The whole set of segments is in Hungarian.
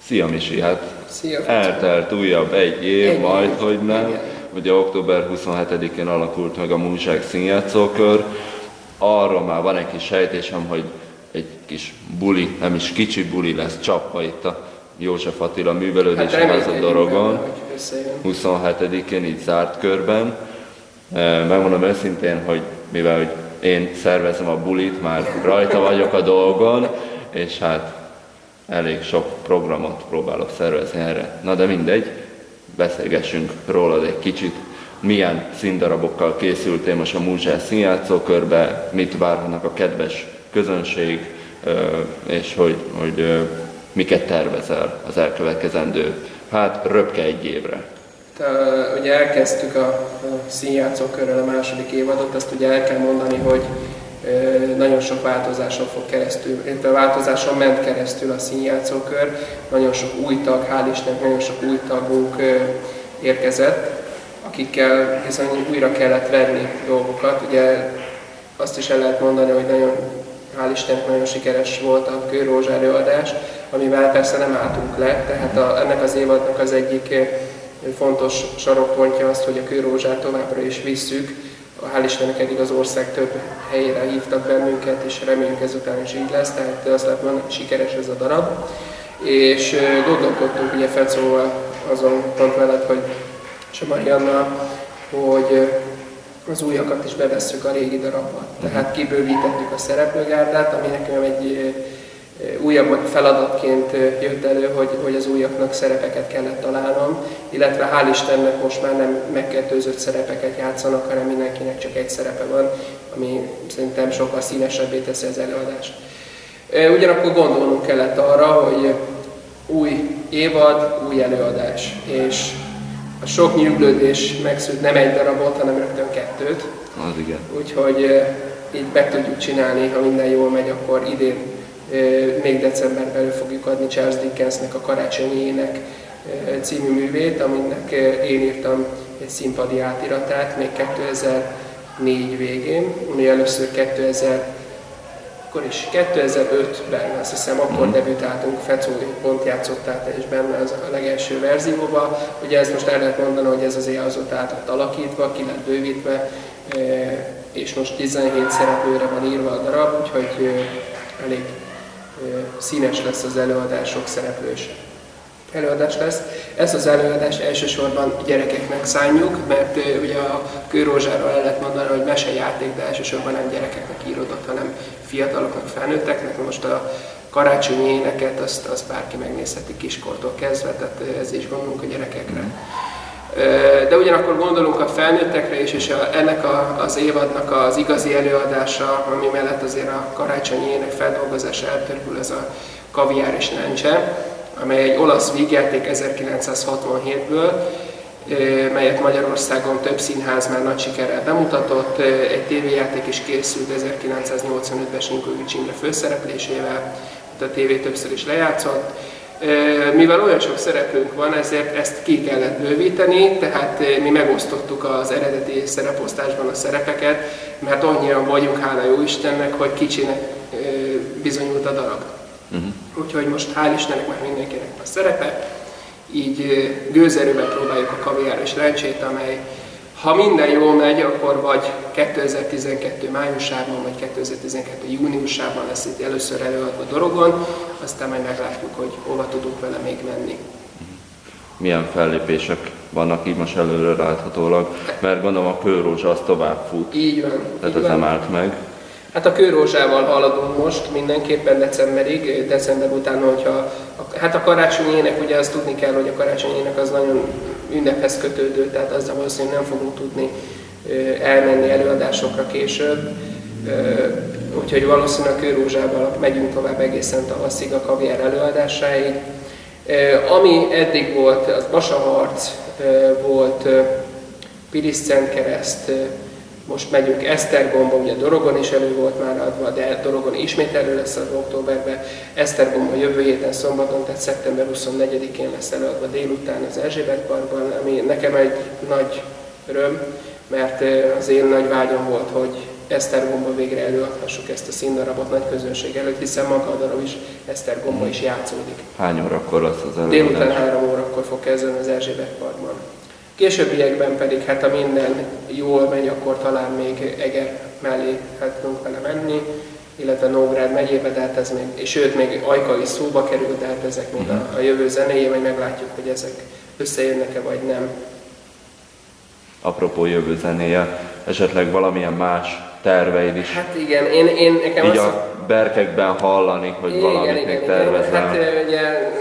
Szia Misi, hát Szia, eltelt újabb egy év, majd hogy nem. Igen. Ugye október 27-én alakult meg a Múzsák színjátszókör. Arról már van egy kis sejtésem, hogy egy kis buli, nem is kicsi buli lesz Csappa itt a József Attila művelődési háza Dorogon. 27-én így zárt körben. Megmondom őszintén, hogy mivel hogy én szervezem a bulit, már rajta vagyok a dolgon, és hát elég sok programot próbálok szervezni erre. Na de mindegy, beszélgessünk rólad egy kicsit. Milyen színdarabokkal készültél most a Múzsás színjátszókörbe, mit várnak a kedves közönség, és hogy miket tervezel az elkövetkezendő, hát röpke egy évre. Ugye elkezdtük a színjátszókörrel a második évadot, azt ugye el kell mondani, hogy nagyon sok változáson fog keresztül, illetve változáson ment keresztül a színjátszókör, nagyon sok új tag, hál' Istennek nagyon sok új tagunk érkezett, akikkel bizony újra kellett venni dolgokat. Ugye azt is el lehet mondani, hogy nagyon, hál' Istennek nagyon sikeres volt a Kőrózsa előadás, amivel persze nem álltunk le, tehát ennek az évadnak az egyik fontos sarokpontja az, hogy a Kőrózsát továbbra is visszük. Hál' Istennek eddig az ország több helyére hívtak bennünket, és reméljük ezután is így lesz, tehát azt lehet mondani, hogy sikeres ez a darab. És gondolkodtunk ugye Fecóval azon pont mellett, hogy és a Mariannal, hogy az újakat is bevesszük a régi darabba. Tehát kibővítettük a szereplőgárdát, ami nekem egy újabb feladatként jött elő, hogy az újaknak szerepeket kellett találnom, illetve hál' Istennek most már nem megkettőzött szerepeket játszanak, hanem mindenkinek csak egy szerepe van, ami szerintem sokkal színesebbé teszi az előadást. Ugyanakkor gondolnunk kellett arra, hogy új évad, új előadás, és a sok nyűglődés megszűnt nem egy darabot, hanem rögtön kettőt. Az igen. Úgyhogy így meg tudjuk csinálni, ha minden jól megy, akkor idén még decemberben elő fogjuk adni Charles Dickensnek a Karácsonyi Ének című művét, aminek én írtam egy színpadi átiratát még 2004 végén, ami először 2005-ben, azt hiszem, akkor debütáltunk, Fecó pont játszottál te is benne az a legelső verzióban. Ugye ezt most el lehet mondani, hogy ez azért azóta át lett alakítva, ki lett bővítve, és most 17 szereplőre van írva a darab, úgyhogy elég színes lesz az előadás, sok szereplős előadás lesz. Ezt az előadást elsősorban gyerekeknek szánjuk, mert ugye a Kőrózsáról el lehet mondani, hogy mesejáték, de elsősorban nem gyerekeknek íródott, hanem fiataloknak, felnőtteknek. Most a Karácsonyi Éneket azt bárki megnézheti kiskortól kezdve, tehát ezzel is gondolunk a gyerekekre. De ugyanakkor gondolunk a felnőttekre is, és ennek az évadnak az igazi előadása, ami mellett azért a Karácsonyi Ének feldolgozása eltörpül, ez a Kaviár és Lencse, amely egy olasz vígjáték 1967-ből, melyet Magyarországon több színház már nagy sikerrel bemutatott. Egy tévéjáték is készült 1985-ben Sinkovics Imre főszereplésével, a tévé többször is lejátszott. Mivel olyan sok szereplőnk van, ezért ezt ki kellett bővíteni, tehát mi megosztottuk az eredeti szereposztásban a szerepeket, mert annyian vagyunk, hála jó Istennek, hogy kicsinek bizonyult a darab. Úgyhogy most hál' Istennek már mindenkinek van szerepe, így gőzerővel próbáljuk a Kaviár és Lencsét, amely ha minden jól megy, akkor vagy 2012 májusában, vagy 2012 júniusában lesz itt először előadva Dorogon, aztán majd meglátjuk, hogy hova tudunk vele még menni. Milyen fellépések vannak így most előre láthatólag, mert gondolom a Kőrózsa az tovább fut. Így van. Tehát ez nem állt meg. Hát a Kőrózsával haladunk most mindenképpen decemberig, december után, hogyha hát a Karácsonyi Ének, ugye azt tudni kell, hogy a Karácsonyi Ének az nagyon ünnephez kötődő, tehát azzal valószínűleg nem fogunk tudni elmenni előadásokra később. Úgyhogy valószínűleg a Kőrózsával megyünk tovább egészen tavaszig a Kaviár előadásáig. Ami eddig volt, az Basaharc volt, Pilis Szentkereszt, most megyünk Esztergomba, ugye Dorogon is elő volt már adva, de Dorogon ismét elő lesz az októberben. Esztergomba jövő héten szombaton, tehát szeptember 24-én lesz előadva délután az Erzsébet Parkban, ami nekem egy nagy öröm, mert az én nagy vágyam volt, hogy Esztergomba végre előadhassuk ezt a színdarabot nagy közönség előtt, hiszen maga a darab is Esztergomba is játszódik. Hány órakor lesz az előadás? Délután 3 órakor fog kezdeni az Erzsébet Parkban. Későbbiekben pedig, hát ha minden jól megy, akkor talán még Eger mellé tudunk vele menni, illetve Nógrád megyébe, de hát ez még, és sőt, még Ajka is szóba kerül, de hát ezek még a jövő zenéje, majd meglátjuk, hogy ezek összejönnek-e vagy nem. Apropó jövő zenéje, esetleg valamilyen más terveid is? Hát igen, én nekem így a berkekben hallani, hogy valamit még tervezel. Hát ugye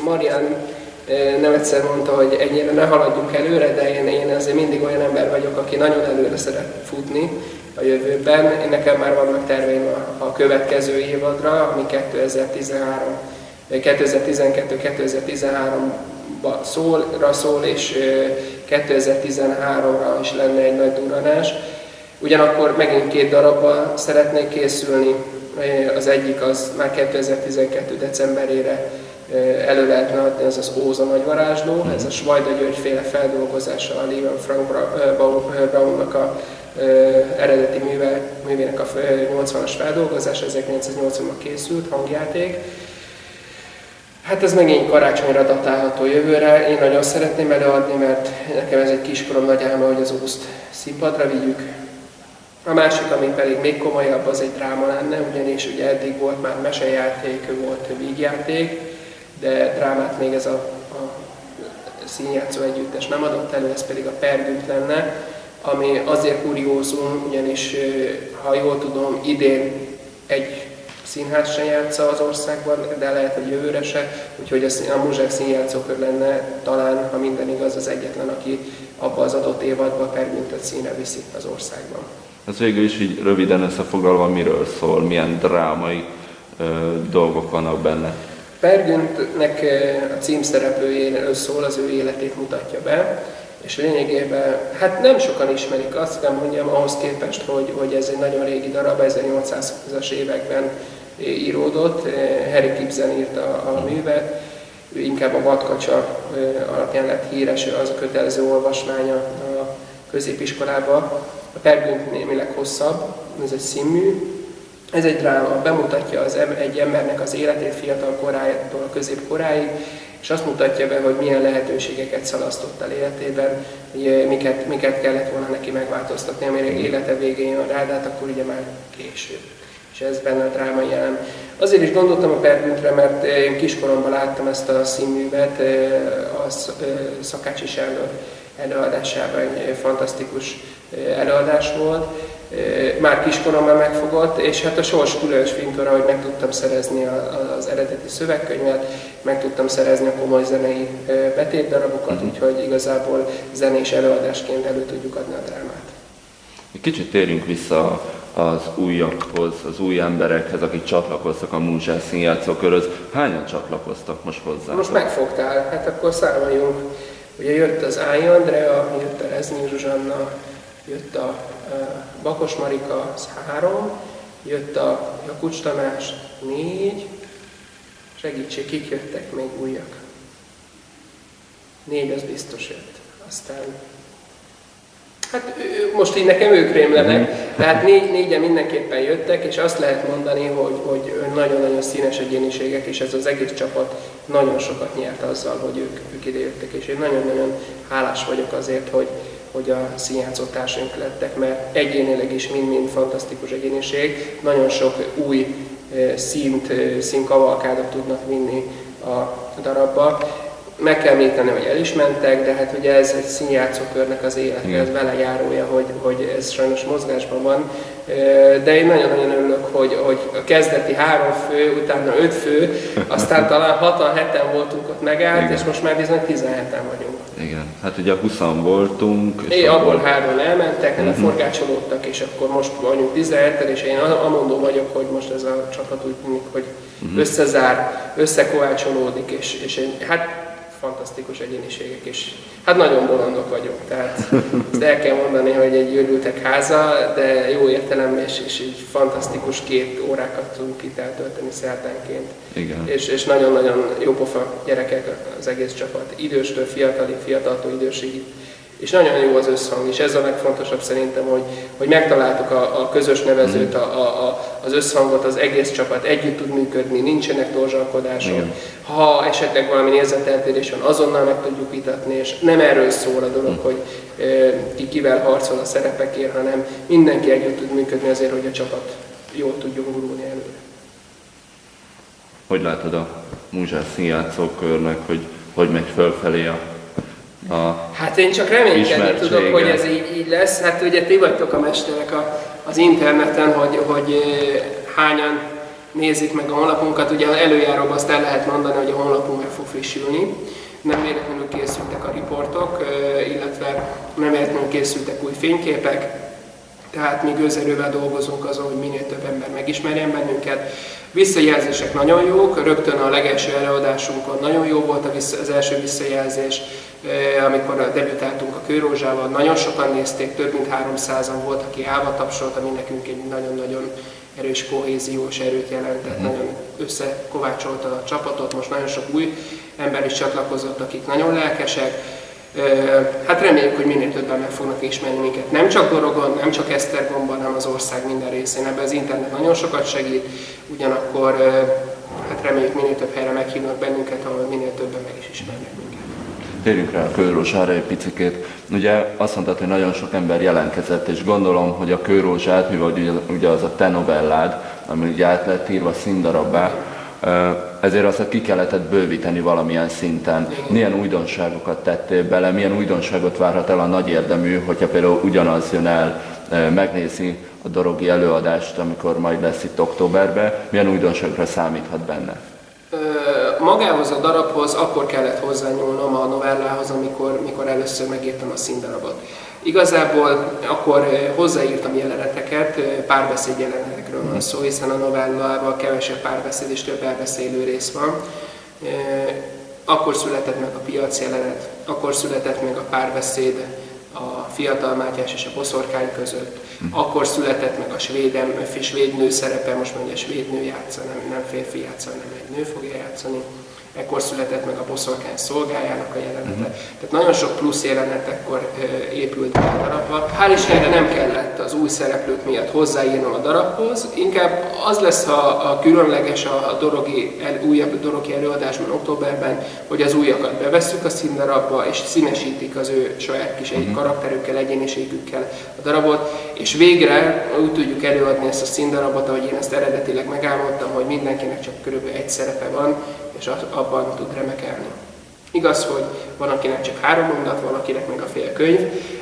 Marian nem egyszer mondta, hogy ennyire ne haladjunk előre, de én azért mindig olyan ember vagyok, aki nagyon előre szeret futni a jövőben. Nekem már vannak terveim a következő évadra, ami 2012-2013-ba szól, és 2013-ra is lenne egy nagy durranás. Ugyanakkor megint 2 darabban szeretnék készülni. Az egyik az már 2012. decemberére elő lehetne adni, az Óza nagyvarázsló. Ez a Svajda György féle feldolgozása a Lieven Frank Braunnak a eredeti művének a 80-as feldolgozása, 1980-ban készült hangjáték. Hát ez megint karácsonyra datálható jövőre. Én nagyon szeretném előadni, mert nekem ez egy kiskorom nagy álma, hogy az Ózt színpadra vigyük. A másik, ami pedig még komolyabb, az egy dráma lenne, ugyanis ugye eddig volt már mesejáték, volt vígjáték, de drámát még ez a színjátszó együttes nem adott elő, ez pedig a Pergünt lenne, ami azért kuriózum, ugyanis ha jól tudom, idén egy színház se játsza az országban, de lehet, hogy jövőre se, úgyhogy a Muzsák színjátszókör lenne talán, ha minden igaz, az egyetlen, aki abba az adott évadban Pergüntet színre viszi az országban. Ez végül is így röviden összefoglalva miről szól, milyen drámai dolgok vannak benne? Pergüntnek a címszereplőjéről szól, az ő életét mutatja be, és lényegében, hát nem sokan ismerik, azt kell mondjam, ahhoz képest, hogy ez egy nagyon régi darab, 1820-as években íródott, Harry Gibbs írta a művet, ő inkább a Vadkacsa alapján lett híres, az a kötelező olvasmánya a középiskolában. A Pergünt némileg hosszabb, ez egy színmű. Ez egy dráma, bemutatja egy embernek az életét fiatal korájától a középkoráig, és azt mutatja be, hogy milyen lehetőségeket szalasztott el életében, hogy miket kellett volna neki megváltoztatni, amire élete végén jön rá, de hát akkor ugye már később. És ez benne a drámai elem. Azért is gondoltam a Pergüntre, mert én kiskoromban láttam ezt a színművet, a Szakácsi Sándor előadásában egy fantasztikus előadás volt. Már kiskoromban megfogott, és hát a sors különös fintora, hogy meg tudtam szerezni az eredeti szövegkönyvet, meg tudtam szerezni a komoly zenei betétdarabokat, úgyhogy igazából zenés előadásként elő tudjuk adni a drámát. Egy kicsit térjünk vissza az újakhoz, az új emberekhez, akik csatlakoztak a Muzsák színjátszókörhöz. Hányan csatlakoztak most hozzá? Most megfogtál, hát akkor számoljunk. Ugye jött az Áj Andrea, jött a Reznyi Zsuzsanna, jött a Bakos Marika, az 3, jött a Jakucs Tamás, 4, segítség, kik jöttek még újak? 4 az biztos jött. Aztán, hát most így nekem ők rémlenek, tehát 4-en mindenképpen jöttek, és azt lehet mondani, hogy nagyon-nagyon színes egyéniségek, és ez az egész csapat nagyon sokat nyert azzal, hogy ők ide jöttek, és én nagyon-nagyon hálás vagyok azért, hogy a színjátszó társaink lettek, mert egyénileg is mind-mind fantasztikus egyéniség, nagyon sok új színkavalkádot tudnak vinni a darabba. Meg kell említeni, hogy el is mentek, de hát ugye ez egy színjátszókörnek az élete, ez vele járója, hogy ez sajnos mozgásban van. De én nagyon-nagyon örülök, hogy a kezdeti 3 fő, utána 5 fő, aztán talán 6-7-en voltunk ott megállt, igen. És most már bizony 17-en vagyunk. Igen, hát ugye 20-an voltunk. És abból 3 elmentek, forgácsolódtak, és akkor most vagyunk 17-en, és én amondó vagyok, hogy most ez a csapat úgy tűnik, hogy összezár, összekovácsolódik, és hát fantasztikus egyéniségek, és hát nagyon bolondok vagyok, tehát ezt el kell mondani, hogy egy őrültek háza, de jó értelemben, és így fantasztikus 2 órákat tudunk itt eltölteni szerdánként. Igen. És nagyon-nagyon jópofa gyerekek az egész csapat, időstől fiataltól idősig és nagyon jó az összhang, és ez a legfontosabb szerintem, hogy megtaláltuk a közös nevezőt, az összhangot, az egész csapat együtt tud működni, nincsenek torzsalkodások. Ha esetleg valami nézeteltérés van, azonnal meg tudjuk vitatni, és nem erről szól a dolog, hogy ki kivel harcol a szerepekért, hanem mindenki együtt tud működni azért, hogy a csapat jól tudjon gurulni előre. Hogy látod a Múzsás színjátszókörnek, hogy megy fölfelé Hát én csak reménykedni tudok, hogy ez így lesz. Hát ugye ti vagytok a mesterek az interneten, hogy hányan nézik meg a honlapunkat. Ugye előjáróban azt el lehet mondani, hogy a honlapunk meg fog frissülni. Nem véletlenül készültek a riportok, illetve nem véletlenül készültek új fényképek. Tehát mi gőzerővel dolgozunk azon, hogy minél több ember megismerjen bennünket. Visszajelzések nagyon jók, rögtön a legelső előadásunkon nagyon jó volt az első visszajelzés, amikor debütáltunk a Kőrózsával, nagyon sokan nézték, több mint 300-an volt, aki állva tapsolt, ami nekünk egy nagyon-nagyon erős kohéziós erőt jelentett, nagyon összekovácsolta a csapatot, most nagyon sok új ember is csatlakozott, akik nagyon lelkesek. Hát reméljük, hogy minél többen meg fognak ismerni minket. Nem csak Dorogon, nem csak Esztergomban, hanem az ország minden részén. Ebben az internet nagyon sokat segít, ugyanakkor hát reméljük minél több helyre meghívnak bennünket, ahol minél többen meg is ismernek minket. Térjünk rá a Kőrózsára egy picikét. Ugye azt mondtad, hogy nagyon sok ember jelentkezett, és gondolom, hogy a Kőrózsát, mivel ugye az a te novellád, ami ugye át lett írva színdarabbá, ezért azt ki kellett bővíteni valamilyen szinten. Milyen újdonságokat tettél bele, milyen újdonságot várhat el a nagy érdemű, hogyha például ugyanaz jön el, megnézi a dorogi előadást, amikor majd lesz itt októberben, milyen újdonságra számíthat benne? Magához a darabhoz akkor kellett hozzányúlnom a novellához, amikor először megírtam a színdarabot. Igazából akkor hozzáírtam jeleneteket, párbeszéd jelenetekről van szó, hiszen a novellában kevesebb párbeszéd és több elbeszélő rész van. Akkor született meg a piac jelenet, akkor született meg a párbeszéd a fiatal Mátyás és a boszorkány között, akkor született meg a svéd nő szerepe, most már ugye svéd nő játsza, nem férfi játsza, hanem egy nő fogja játszani. Ekkor született meg a boszorkány szolgájának a jelenete. Tehát nagyon sok plusz jelenet ekkor épült be a darabba. Hál' Istenre nem kellett az új szereplők miatt hozzáírnom a darabhoz, inkább az lesz a különleges a újabb dorogi előadásban októberben, hogy az újakat bevesszük a színdarabba, és színesítik az ő saját kis karakterükkel, egyéniségükkel a darabot, és végre úgy tudjuk előadni ezt a színdarabot, ahogy én ezt eredetileg megálmodtam, hogy mindenkinek csak körülbelül egy szerepe van, és abban tud remekelni. Igaz, hogy van, akinek csak 3 mondat, van, akinek meg a fél könyv,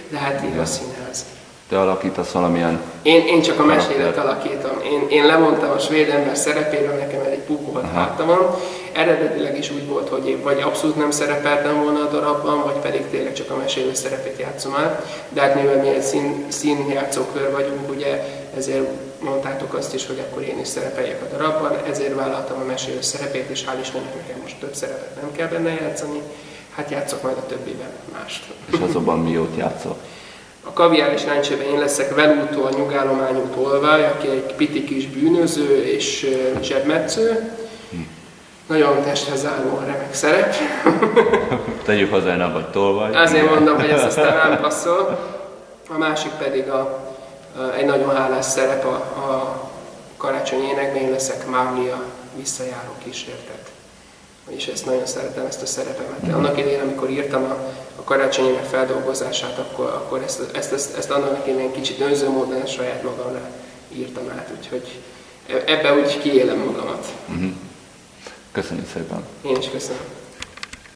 de hát így a színház. Te alakítasz valamilyen... Én csak a mesélet alakítom. Én lemondtam a svéd ember szerepéről, nekem egy pukolt háta van. Eredetileg is úgy volt, hogy én vagy abszolút nem szerepeltem volna a darabban, vagy pedig tényleg csak a mesélő szerepét játszom el. De hát mivel mi egy színjátszókör vagyunk, ugye, ezért mondtátok azt is, hogy akkor én is szerepeljek a darabban, ezért vállaltam a mesélő szerepét, és hál' Istennek nekem most több szerepet nem kell benne játszani. Hát játszok majd a többiben mást. És azonban mi jót játszol? A Kaviár és Láncsőben én leszek Velútó, a nyugállományú tolvaj, aki egy piti kis bűnöző és zsebmetsző. Nagyon testhez állóan remek szerep. Tegyük hozzá, hogy nem vagy tolvaj. Azért mondom, hogy ez aztán nem passzol. A másik pedig egy nagyon hálás szerep a karácsonyi énekben, én leszek Máglia, visszajáró kísértet. És ezt nagyon szeretem, ezt a szerepemet. Annak idején, amikor írtam a karácsonyi ének feldolgozását, akkor ezt annak idején kicsit önző módon saját magamra írtam át, úgyhogy ebbe úgy kiélem magamat. Köszönjük szépen! Én is köszönöm.